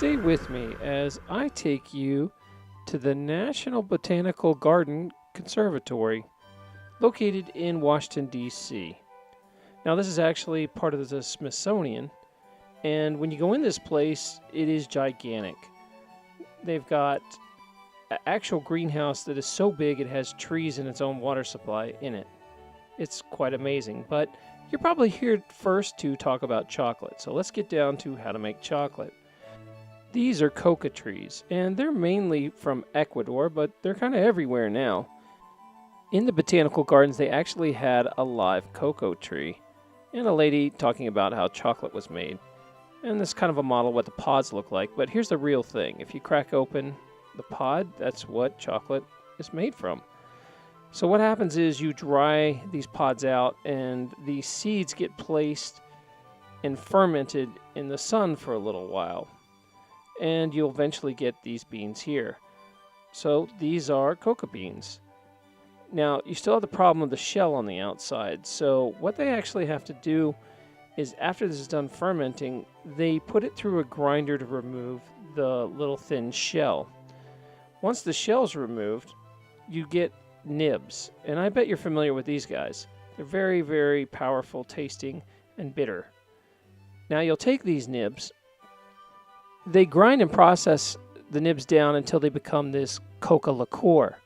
Stay with me as I take you to the National Botanical Conservatory located in Washington, D.C. Now, this is actually part of the Smithsonian, and when you go in this place, it is gigantic. They've got an actual greenhouse that is so big it has trees and its own water supply in it. It's quite amazing, but you're probably here first to talk about chocolate, so let's get down to how to make chocolate. These are coca trees, and they're mainly from Ecuador, but they're kind of everywhere now. In the botanical gardens, they actually had a live cocoa tree, and a lady talking about how chocolate was made. And this is kind of a model of what the pods look like, but here's the real thing. If you crack open the pod, that's what chocolate is made from. So what happens is you dry these pods out, and the seeds get placed and fermented in the sun for a little while. And you'll eventually get these beans here. So these are coca beans. Now, you still have the problem of the shell on the outside. So what they actually have to do is, after this is done fermenting, they put it through a grinder to remove the little thin shell. Once the shell's removed, you get nibs. And I bet you're familiar with these guys. They're very, very powerful tasting and bitter. Now, you'll take these nibs. They grind and process the nibs down until they become this coca liqueur.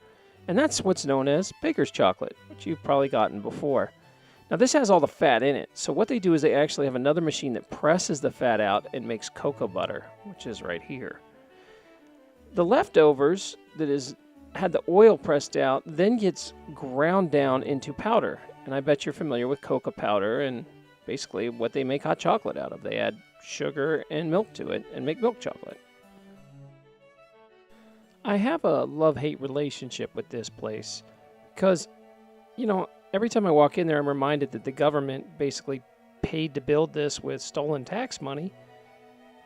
And that's what's known as baker's chocolate, which you've probably gotten before. Now, this has all the fat in it. So what they do is they actually have another machine that presses the fat out and makes cocoa butter, which is right here. The leftovers that is had the oil pressed out then gets ground down into powder. And I bet you're familiar with cocoa powder and basically what they make hot chocolate out of. They add sugar and milk to it and make milk chocolate. I have a love-hate relationship with this place because, every time I walk in there, I'm reminded that the government basically paid to build this with stolen tax money.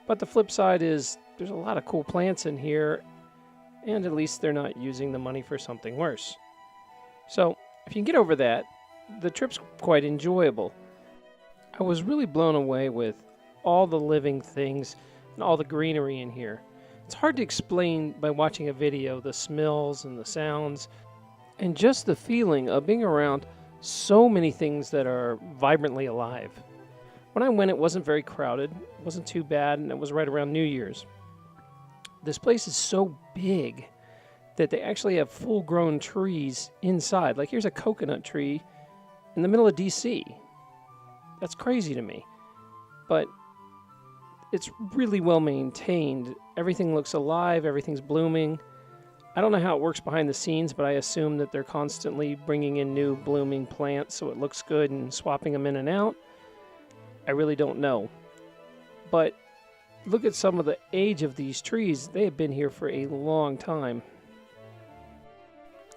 But the flip side is there's a lot of cool plants in here, and at least they're not using the money for something worse. So if you can get over that, the trip's quite enjoyable. I was really blown away with all the living things and all the greenery in here. It's hard to explain by watching a video, the smells and the sounds, and just the feeling of being around so many things that are vibrantly alive. When I went, it wasn't very crowded, it wasn't too bad, and it was right around New Year's. This place is so big that they actually have full-grown trees inside. Like, here's a coconut tree in the middle of DC. That's crazy to me. But it's really well maintained. Everything looks alive, everything's blooming. I don't know how it works behind the scenes, but I assume that they're constantly bringing in new blooming plants so it looks good and swapping them in and out. I really don't know. But look at some of the age of these trees. They have been here for a long time.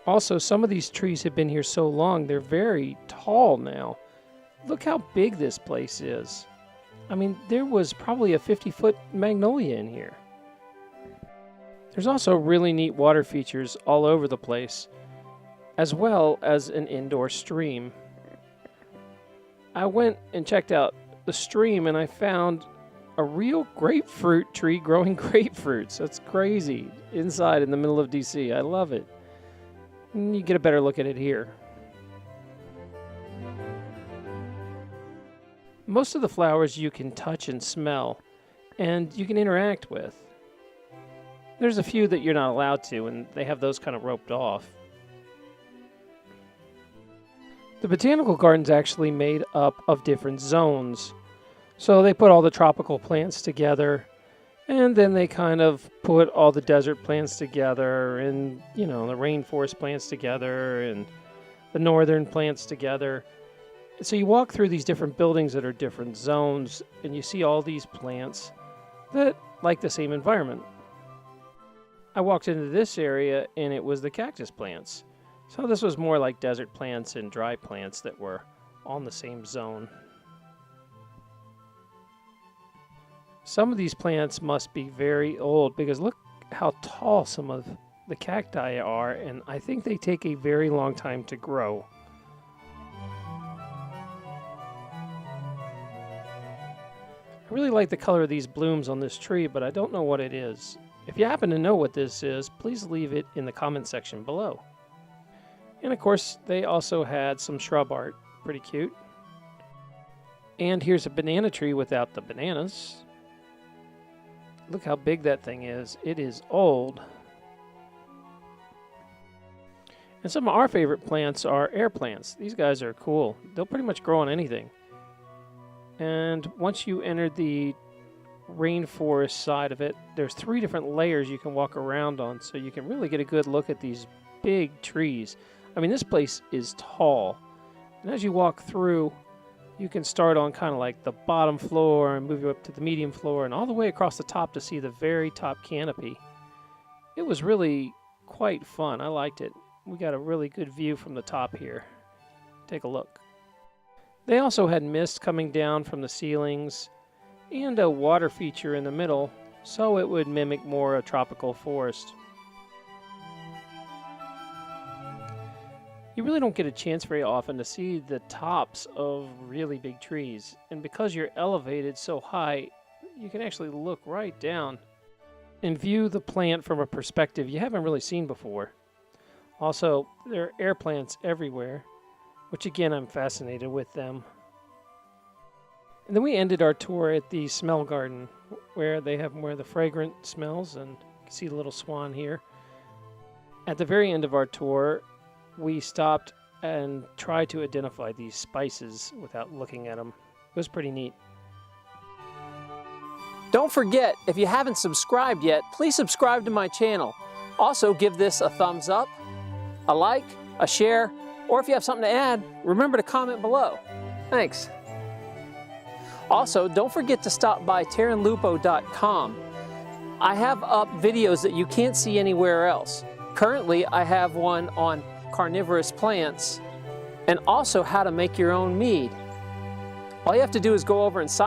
Also, some of these trees have been here so long, they're very tall now. Look how big this place is. I mean, there was probably a 50-foot magnolia in here. There's also really neat water features all over the place, as well as an indoor stream. I went and checked out the stream, and I found a real grapefruit tree growing grapefruits. That's crazy. Inside in the middle of DC. I love it. And you get a better look at it here. Most of the flowers you can touch and smell, and you can interact with. There's a few that you're not allowed to, and they have those kind of roped off. The botanical garden's actually made up of different zones. So they put all the tropical plants together, and then they kind of put all the desert plants together, and, the rainforest plants together, and the northern plants together. So you walk through these different buildings that are different zones, and you see all these plants that like the same environment. I walked into this area, and it was the cactus plants. So this was more like desert plants and dry plants that were on the same zone. Some of these plants must be very old because look how tall some of the cacti are, and I think they take a very long time to grow. I really like the color of these blooms on this tree, but I don't know what it is. If you happen to know what this is, please leave it in the comment section below. And of course, they also had some shrub art. Pretty cute. And here's a banana tree without the bananas. Look how big that thing is. It is old. And some of our favorite plants are air plants. These guys are cool. They'll pretty much grow on anything. And once you enter the rainforest side of it, there's 3 different layers you can walk around on, so you can really get a good look at these big trees. I mean, this place is tall. And as you walk through, you can start on kind of like the bottom floor and move you up to the medium floor and all the way across the top to see the very top canopy. It was really quite fun. I liked it. We got a really good view from the top here. Take a look. They also had mist coming down from the ceilings and a water feature in the middle, so it would mimic more a tropical forest. You really don't get a chance very often to see the tops of really big trees, and because you're elevated so high, you can actually look right down and view the plant from a perspective you haven't really seen before. Also, there are air plants everywhere, which again, I'm fascinated with them. And then we ended our tour at the smell garden, where they have more of the fragrant smells, and you can see the little swan here. At the very end of our tour, we stopped and tried to identify these spices without looking at them. It was pretty neat. Don't forget, if you haven't subscribed yet, please subscribe to my channel. Also, give this a thumbs up, a like, a share, or if you have something to add, remember to comment below. Thanks. Also, don't forget to stop by terranlupo.com. I have up videos that you can't see anywhere else. Currently, I have one on carnivorous plants and also how to make your own mead. All you have to do is go over and sign